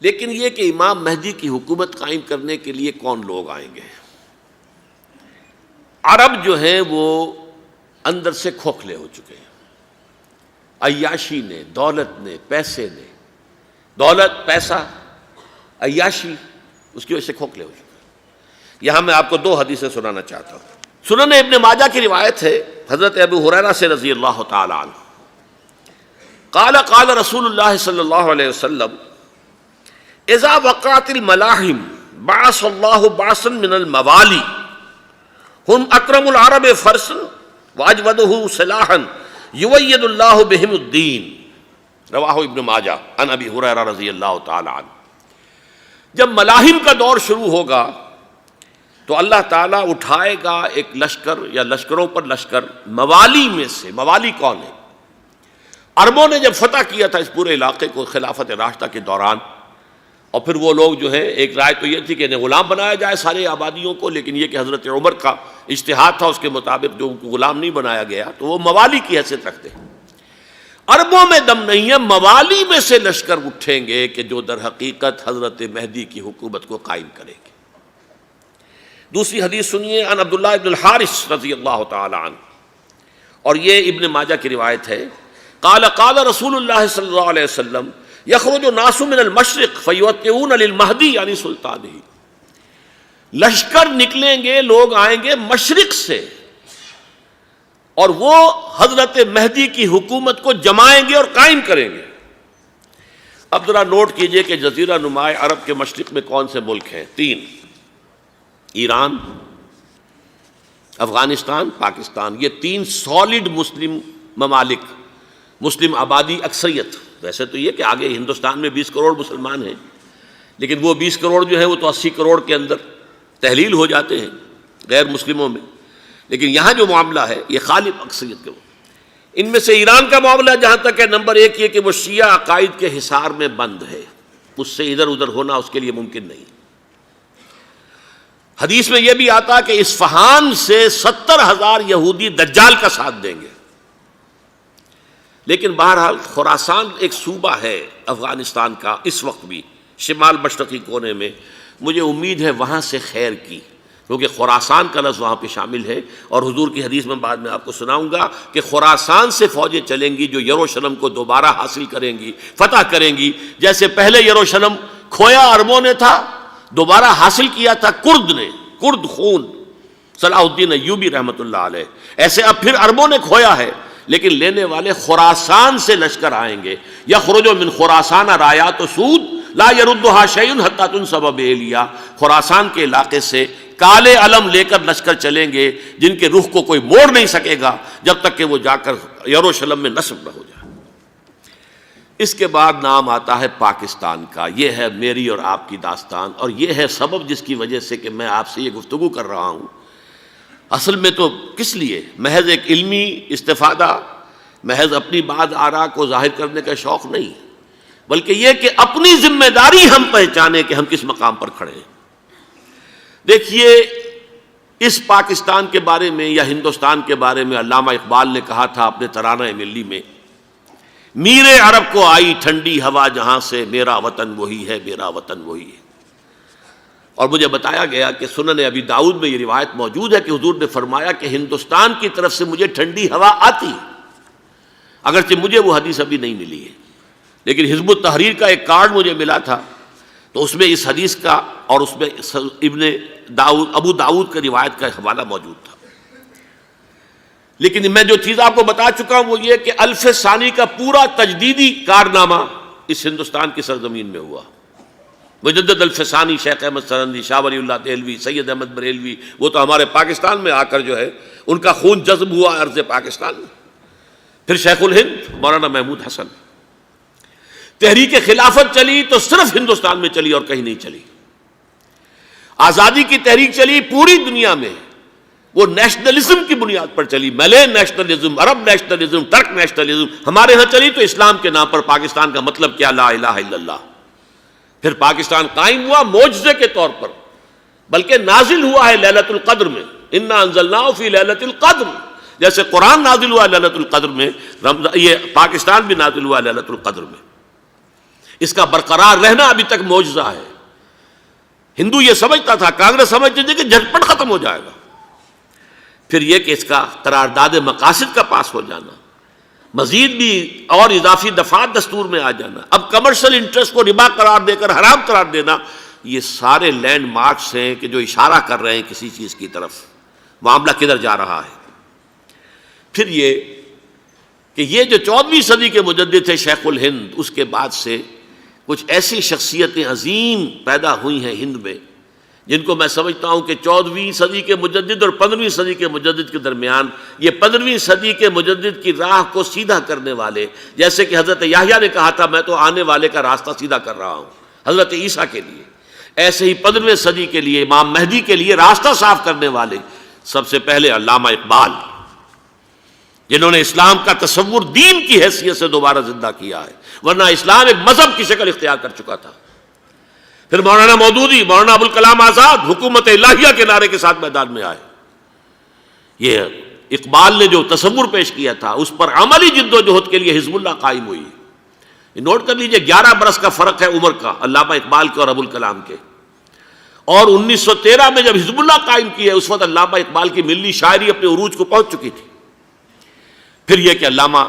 لیکن یہ کہ امام مہدی کی حکومت قائم کرنے کے لیے کون لوگ آئیں گے؟ عرب جو ہیں وہ اندر سے کھوکھلے ہو چکے ہیں، عیاشی نے، دولت نے، پیسے نے، دولت، پیسہ، عیاشی، اس کی وجہ سے کھوکھلے ہو چکے ہیں۔ یہاں میں آپ کو دو حدیثیں سنانا چاہتا ہوں۔ سنن ابن ماجہ کی روایت ہے حضرت ابو ہریرہ سے رضی اللہ تعالی عنہ، قال قال رسول اللہ صلی اللہ علیہ وسلم اذا وقعت الملاحم بعث اللہ بعثا من الموالی ہم اکرم العرب فرسا واجودہ سلاحا یوید اللہ بہم الدین، رواہ ابن ماجہ عن ابی ہریرہ رضی اللہ تعالی عنہ۔ جب ملاحم کا دور شروع ہوگا تو اللہ تعالیٰ اٹھائے گا ایک لشکر یا لشکروں پر لشکر موالی میں سے۔ موالی کون ہے؟ عربوں نے جب فتح کیا تھا اس پورے علاقے کو خلافت راشدہ کے دوران، اور پھر وہ لوگ جو ہے، ایک رائے تو یہ تھی کہ انہیں غلام بنایا جائے سارے آبادیوں کو، لیکن یہ کہ حضرت عمر کا اجتہاد تھا، اس کے مطابق جو ان کو غلام نہیں بنایا گیا تو وہ موالی کی حیثیت رکھتے ہیں۔ عربوں میں دم نہیں ہے، موالی میں سے لشکر اٹھیں گے کہ جو در حقیقت حضرت مہدی کی حکومت کو قائم کریں گے۔ دوسری حدیث سنیے، عن عبداللہ ابن الحارث رضی اللہ تعالی عنہ، اور یہ ابن ماجہ کی روایت ہے، قال قال رسول اللہ صلی اللہ علیہ وسلم یخرج الناس من المشرق فیوطئون للمہدی یعنی سلطانہ، لشکر نکلیں گے، لوگ آئیں گے مشرق سے، اور وہ حضرت مہدی کی حکومت کو جمائیں گے اور قائم کریں گے۔ اب ذرا نوٹ کیجئے کہ جزیرہ نما عرب کے مشرق میں کون سے ملک ہیں؟ تین: ایران، افغانستان، پاکستان۔ یہ تین سالڈ مسلم ممالک، مسلم آبادی اکثریت۔ ویسے تو یہ کہ آگے ہندوستان میں 20 کروڑ مسلمان ہیں، لیکن وہ 20 کروڑ جو ہے وہ تو 80 کروڑ کے اندر تحلیل ہو جاتے ہیں غیر مسلموں میں، لیکن یہاں جو معاملہ ہے یہ غالب اکثریت کے۔ ان میں سے ایران کا معاملہ جہاں تک ہے، نمبر ایک یہ کہ وہ شیعہ عقائد کے حصار میں بند ہے، اس سے ادھر ادھر ہونا اس کے لیے ممکن نہیں۔ حدیث میں یہ بھی آتا کہ اصفہان سے 70,000 یہودی دجال کا ساتھ دیں گے۔ لیکن بہرحال خراسان ایک صوبہ ہے افغانستان کا اس وقت بھی، شمال مشرقی کونے میں، مجھے امید ہے وہاں سے خیر کی، کیونکہ خراسان کا لفظ وہاں پہ شامل ہے، اور حضور کی حدیث میں بعد میں آپ کو سناؤں گا کہ خراسان سے فوجیں چلیں گی جو یروشلم کو دوبارہ حاصل کریں گی، فتح کریں گی۔ جیسے پہلے یروشلم کھویا عربوں نے تھا، دوبارہ حاصل کیا تھا کرد نے، کرد خون صلاح الدین ایوبی رحمۃ اللہ علیہ، ایسے اب پھر عربوں نے کھویا ہے، لیکن لینے والے خراسان سے لشکر آئیں گے۔ یخرج من خراسان رایات سود لا یردھا شیء حتی تنصب بإیلیا، خراسان کے علاقے سے کالے علم لے کر لشکر چلیں گے جن کے رخ کو کوئی موڑ نہیں سکے گا جب تک کہ وہ جا کر یروشلم میں نصب نہ ہو جائے۔ اس کے بعد نام آتا ہے پاکستان کا۔ یہ ہے میری اور آپ کی داستان، اور یہ ہے سبب جس کی وجہ سے کہ میں آپ سے یہ گفتگو کر رہا ہوں۔ اصل میں تو کس لیے؟ محض ایک علمی استفادہ، محض اپنی بات آراء کو ظاہر کرنے کا شوق نہیں، بلکہ یہ کہ اپنی ذمہ داری ہم پہچانیں کہ ہم کس مقام پر کھڑے ہیں۔ دیکھیے، اس پاکستان کے بارے میں یا ہندوستان کے بارے میں علامہ اقبال نے کہا تھا اپنے ترانہ ملی میں، میر عرب کو آئی ٹھنڈی ہوا جہاں سے، میرا وطن وہی ہے، میرا وطن وہی ہے۔ اور مجھے بتایا گیا کہ سنن ابی داؤد میں یہ روایت موجود ہے کہ حضور نے فرمایا کہ ہندوستان کی طرف سے مجھے ٹھنڈی ہوا آتی ہے، اگرچہ مجھے وہ حدیث ابھی نہیں ملی ہے، لیکن حزب التحریر کا ایک کارڈ مجھے ملا تھا، تو اس میں اس حدیث کا اور اس میں ابو داؤد کا روایت کا حوالہ موجود تھا۔ لیکن میں جو چیز آپ کو بتا چکا ہوں وہ یہ کہ الف ثانی کا پورا تجدیدی کارنامہ اس ہندوستان کی سرزمین میں ہوا۔ مجدد الف ثانی شیخ احمد سرندی، شاہ ولی اللہ دہلوی، سید احمد بریلوی، وہ تو ہمارے پاکستان میں آ کر جو ہے ان کا خون جذب ہوا ارض پاکستان میں۔ پھر شیخ الہند مولانا محمود حسن۔ تحریک خلافت چلی تو صرف ہندوستان میں چلی اور کہیں نہیں چلی۔ آزادی کی تحریک چلی پوری دنیا میں، وہ نیشنلزم کی بنیاد پر چلی، ملے نیشنلزم، عرب نیشنلزم، ترک نیشنلزم۔ ہمارے ہاں چلی تو اسلام کے نام پر، پاکستان کا مطلب کیا؟ لا الہ الا اللہ۔ پھر پاکستان قائم ہوا معجزے کے طور پر، بلکہ نازل ہوا ہے لیلۃ القدر میں، انا انزلناہ فی لیلۃ القدر، جیسے قرآن نازل ہوا لیلۃ القدر میں، یہ پاکستان بھی نازل ہوا لیلۃ القدر میں۔ اس کا برقرار رہنا ابھی تک معجزہ ہے. ہندو یہ سمجھتا تھا، کانگریس سمجھتی تھی کہ جھٹپٹ ختم ہو جائے گا. پھر یہ کہ اس کا قرارداد مقاصد کا پاس ہو جانا، مزید بھی اور اضافی دفعات دستور میں آ جانا، اب کمرشل انٹرسٹ کو ربا قرار دے کر حرام قرار دینا، یہ سارے لینڈ مارکس ہیں کہ جو اشارہ کر رہے ہیں کسی چیز کی طرف، معاملہ کدھر جا رہا ہے. پھر یہ کہ یہ جو 14ویں صدی کے مجدد تھے شیخ الہند، اس کے بعد سے کچھ ایسی شخصیتیں عظیم پیدا ہوئی ہیں ہند میں، جن کو میں سمجھتا ہوں کہ 14ویں صدی کے مجدد اور 15ویں صدی کے مجدد کے درمیان یہ 15ویں صدی کے مجدد کی راہ کو سیدھا کرنے والے، جیسے کہ حضرت یحییٰ نے کہا تھا میں تو آنے والے کا راستہ سیدھا کر رہا ہوں حضرت عیسیٰ کے لیے، ایسے ہی 15ویں صدی کے لیے امام مہدی کے لیے راستہ صاف کرنے والے سب سے پہلے علامہ اقبال، جنہوں نے اسلام کا تصور دین کی حیثیت سے دوبارہ زندہ کیا ہے، ورنہ اسلام ایک مذہب کی شکل اختیار کر چکا تھا. پھر مولانا مودودی، مولانا ابوالکلام آزاد حکومت الہیہ کے نعرے کے ساتھ میدان میں آئے. یہ اقبال نے جو تصور پیش کیا تھا اس پر عملی جد و جہد کے لیے حزب اللہ قائم ہوئی. نوٹ کر لیجئے 11 برس کا فرق ہے عمر کا علامہ اقبال کے اور ابوالکلام کے. اور 1913 میں جب حزب اللہ قائم کی ہے اس وقت علامہ اقبال کی ملی شاعری اپنے عروج کو پہنچ چکی تھی. پھر یہ کہ علامہ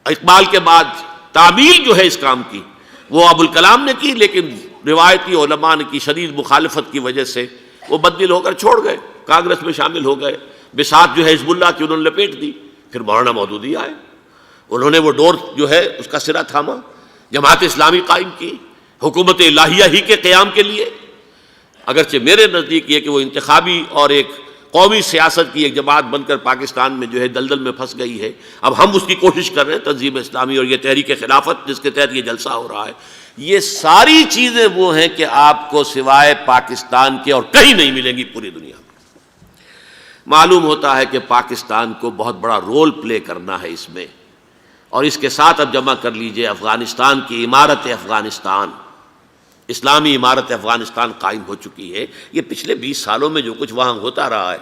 اقبال کے بعد تعمیل جو ہے اس کام کی وہ ابوالکلام نے کی، لیکن روایتی علماء کی شدید مخالفت کی وجہ سے وہ بددل ہو کر چھوڑ گئے، کانگریس میں شامل ہو گئے، بساط جو ہے حزب اللہ کی انہوں نے لپیٹ دی. پھر مولانا مودودی آئے، انہوں نے وہ ڈور جو ہے اس کا سرا تھاما، جماعت اسلامی قائم کی حکومت الہیہ ہی کے قیام کے لیے. اگرچہ میرے نزدیک یہ کہ وہ انتخابی اور ایک قومی سیاست کی ایک جماعت بن کر پاکستان میں جو ہے دلدل میں پھنس گئی ہے، اب ہم اس کی کوشش کر رہے ہیں تنظیم اسلامی اور یہ تحریک خلافت جس کے تحت یہ جلسہ ہو رہا ہے. یہ ساری چیزیں وہ ہیں کہ آپ کو سوائے پاکستان کے اور کہیں نہیں ملیں گی پوری دنیا میں. معلوم ہوتا ہے کہ پاکستان کو بہت بڑا رول پلے کرنا ہے اس میں. اور اس کے ساتھ اب جمع کر لیجئے افغانستان کی عمارت افغانستان، اسلامی عمارت افغانستان قائم ہو چکی ہے. یہ پچھلے 20 سالوں میں جو کچھ وہاں ہوتا رہا ہے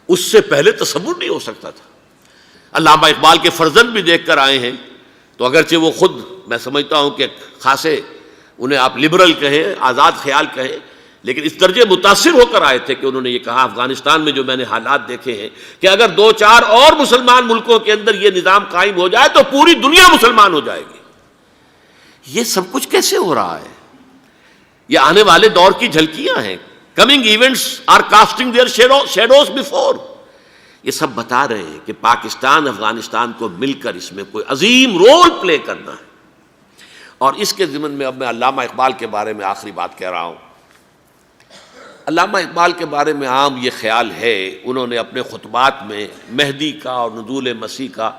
اس سے پہلے تصور نہیں ہو سکتا تھا. علامہ اقبال کے فرزند بھی دیکھ کر آئے ہیں، تو اگرچہ وہ خود میں سمجھتا ہوں کہ خاصے انہیں آپ لبرل کہیں، آزاد خیال کہیں، لیکن اس درجے متاثر ہو کر آئے تھے کہ انہوں نے یہ کہا افغانستان میں جو میں نے حالات دیکھے ہیں کہ اگر 2-4 اور مسلمان ملکوں کے اندر یہ نظام قائم ہو جائے تو پوری دنیا مسلمان ہو جائے گی. یہ سب کچھ کیسے ہو رہا ہے؟ یہ آنے والے دور کی جھلکیاں ہیں. Coming events are casting their shadows before. یہ سب بتا رہے ہیں کہ پاکستان افغانستان کو مل کر اس میں کوئی عظیم رول پلے کرنا ہے. اور اس کے ضمن میں اب میں علامہ اقبال کے بارے میں آخری بات کہہ رہا ہوں. علامہ اقبال کے بارے میں عام یہ خیال ہے، انہوں نے اپنے خطبات میں مہدی کا اور نزول مسیح کا،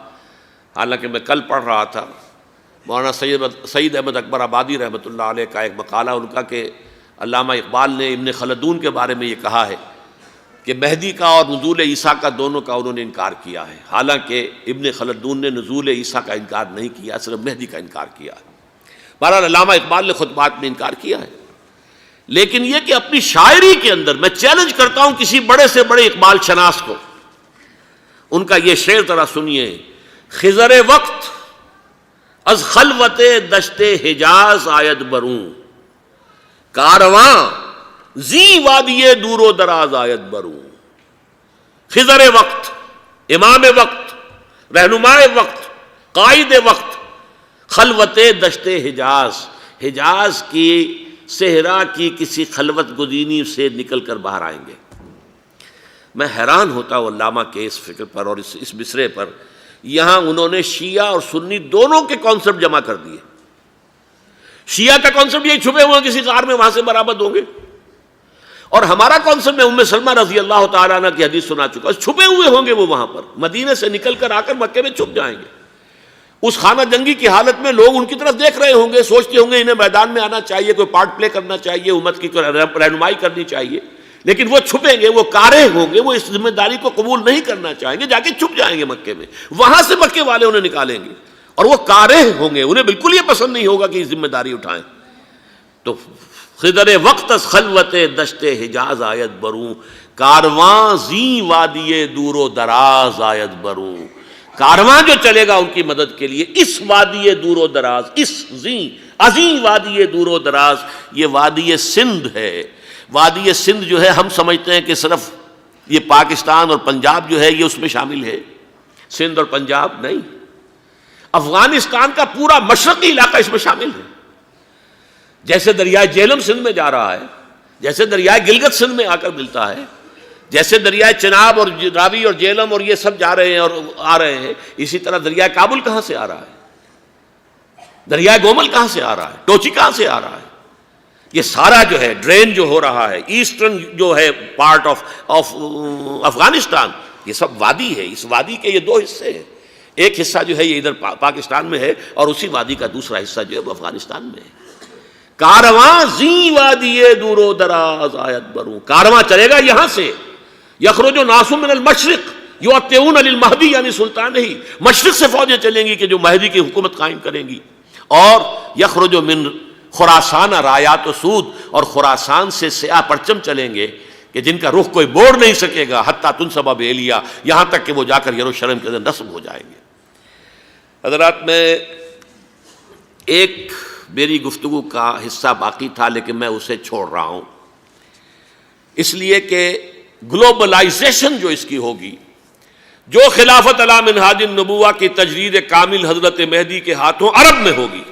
حالانکہ میں کل پڑھ رہا تھا مولانا سید احمد اکبر آبادی رحمۃ اللہ علیہ کا ایک مقالہ ان کا کہ علامہ اقبال نے ابن خلدون کے بارے میں یہ کہا ہے کہ مہدی کا اور نزول عیسیٰ کا دونوں کا انہوں نے انکار کیا ہے، حالانکہ ابن خلدون نے نزول عیسیٰ کا انکار نہیں کیا، صرف مہدی کا انکار کیا ہے. بہرحال علامہ اقبال نے خطبات میں انکار کیا ہے. لیکن یہ کہ اپنی شاعری کے اندر میں چیلنج کرتا ہوں کسی بڑے سے بڑے اقبال شناس کو، ان کا یہ شعر ذرا سنیے: خضر وقت از خلوت دشت حجاز آید بروں، کارواں زی وادی دور و دراز آید بروں. خضر وقت، امام وقت، رہنمائے وقت، قائد وقت، خلوت دشت حجاز، حجاز کی صحرا کی کسی خلوت گزینی سے نکل کر باہر آئیں گے. میں حیران ہوتا ہوں علامہ کے اس فکر پر اور اس مصرے پر. یہاں انہوں نے شیعہ اور سنی دونوں کے کانسیپٹ جمع کر دیے. شیعہ کا کانسیپٹ یہی چھپے ہوئے کسی غار میں وہاں سے برآمد ہوں گے، اور ہمارا کانسیپٹ میں ام سلمہ رضی اللہ تعالیٰ عنہ کی حدیث سنا چکا، چھپے ہوئے ہوں گے وہ وہاں پر، مدینے سے نکل کر آ کر مکے میں چھپ جائیں گے. اس خانہ جنگی کی حالت میں لوگ ان کی طرف دیکھ رہے ہوں گے، سوچتے ہوں گے انہیں میدان میں آنا چاہیے، کوئی پارٹ پلے کرنا چاہیے، امت کی رہنمائی کرنی چاہیے، لیکن وہ چھپیں گے، وہ کارہ ہوں گے، وہ اس ذمہ داری کو قبول نہیں کرنا چاہیں گے، جا کے چھپ جائیں گے مکے میں. وہاں سے مکے والے انہیں نکالیں گے اور وہ کارہ ہوں گے، انہیں بالکل یہ پسند نہیں ہوگا کہ یہ ذمہ داری اٹھائیں. تو خضر وقت از خلوت دشت حجاز آیت بروں، کارواں زی وادی دور و دراز آیت بروں. کارواں جو چلے گا ان کی مدد کے لیے اس وادی دور و دراز، اس زی عظیم وادی دور و دراز، یہ وادی سندھ ہے۔ وادی سندھ جو ہے ہم سمجھتے ہیں کہ صرف یہ پاکستان اور پنجاب جو ہے یہ اس میں شامل ہے، سندھ اور پنجاب نہیں، افغانستان کا پورا مشرقی علاقہ اس میں شامل ہے۔ جیسے دریائے جہلم سندھ میں جا رہا ہے، جیسے دریائے گلگت سندھ میں آ کر ملتا ہے، جیسے دریائے چناب اور راوی اور جہلم اور یہ سب جا رہے ہیں اور آ رہے ہیں، اسی طرح دریائے کابل کہاں سے آ رہا ہے، دریائے گومل کہاں سے آ رہا ہے، ٹوچی کہاں سے آ رہا ہے، یہ سارا جو ہے ڈرین جو ہو رہا ہے ایسٹرن جو ہے پارٹ آف افغانستان، یہ سب وادی ہے۔ اس وادی کے یہ دو حصے ہیں، ایک حصہ جو ہے یہ ادھر پاکستان میں ہے اور اسی وادی کا دوسرا حصہ جو ہے وہ افغانستان میں ہے۔ کارواں زی وادی دور و دراز آیت بروں، کارواں چلے گا یہاں سے، یخرج ناس من المشرق یؤتون للمہدی یعنی سلطان ہی، مشرق سے فوجیں چلیں گی کہ جو مہدی کی حکومت قائم کریں گی، اور یخرج من خراسان رایات و سود، اور خراسان سے سیاہ پرچم چلیں گے کہ جن کا رخ کوئی موڑ نہیں سکے گا، حتیٰ تنصب بإیلیا، یہاں تک کہ وہ جا کر یروشلم کے اندر نصب ہو جائیں گے۔ حضرات، میں ایک میری گفتگو کا حصہ باقی تھا لیکن میں اسے چھوڑ رہا ہوں، اس لیے کہ گلوبلائزیشن جو اس کی ہوگی، جو خلافت علی منہاج النبوہ کی تجدید کامل حضرت مہدی کے ہاتھوں عرب میں ہوگی،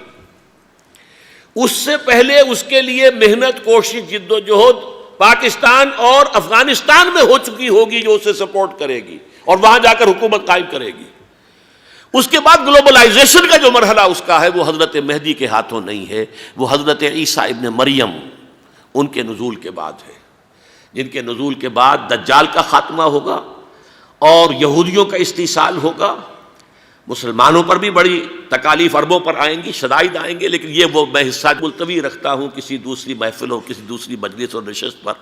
اس سے پہلے اس کے لیے محنت، کوشش، جد و جہد پاکستان اور افغانستان میں ہو چکی ہوگی جو اسے سپورٹ کرے گی اور وہاں جا کر حکومت قائم کرے گی۔ اس کے بعد گلوبلائزیشن کا جو مرحلہ اس کا ہے وہ حضرت مہدی کے ہاتھوں نہیں ہے، وہ حضرت عیسیٰ ابن مریم ان کے نزول کے بعد ہے، جن کے نزول کے بعد دجال کا خاتمہ ہوگا اور یہودیوں کا استیصال ہوگا۔ مسلمانوں پر بھی بڑی تکالیف عربوں پر آئیں گی، شدائد آئیں گے، لیکن یہ وہ میں حصہ ملتوی رکھتا ہوں کسی دوسری محفل اور کسی دوسری مجلس اور نشست پر۔